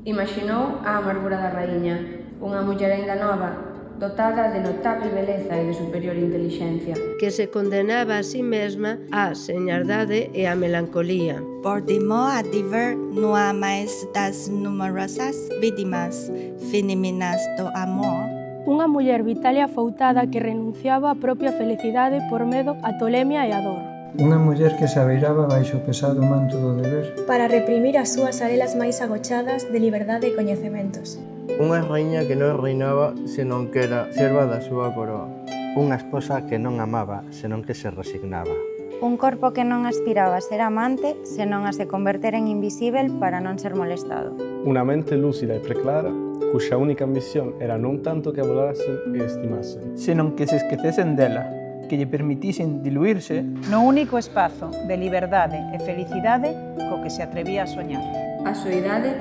Imaxinou a amargura da raíña, unha muller aínda nova, dotada de notable beleza e de superior intelixencia, que se condenaba a si mesma á señardade e á melancolía. Por temor a dever nunha máis das numerosas vítimas femininas do amor. Unha muller vital e afoutada que renunciaba á propia felicidade por medo á tolemia e á dor. Unha muller que se abeiraba baixo o pesado manto do deber para reprimir as súas arelas máis agochadas de liberdade e coñecementos. Unha raíña que non reinaba senón que era serva da súa coroa. Unha esposa que non amaba senón que se resignaba. Un corpo que non aspiraba a ser amante senón a se converter en invisível para non ser molestado. Unha mente lúcida e preclara cuxa única ambición era non tanto que a volasen e estimasen, senón que se esquecesen dela, que lle permitisen diluirse no único espazo de liberdade e felicidade co que se atrevía a soñar. a soidade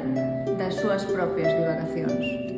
das súas propias divagacións.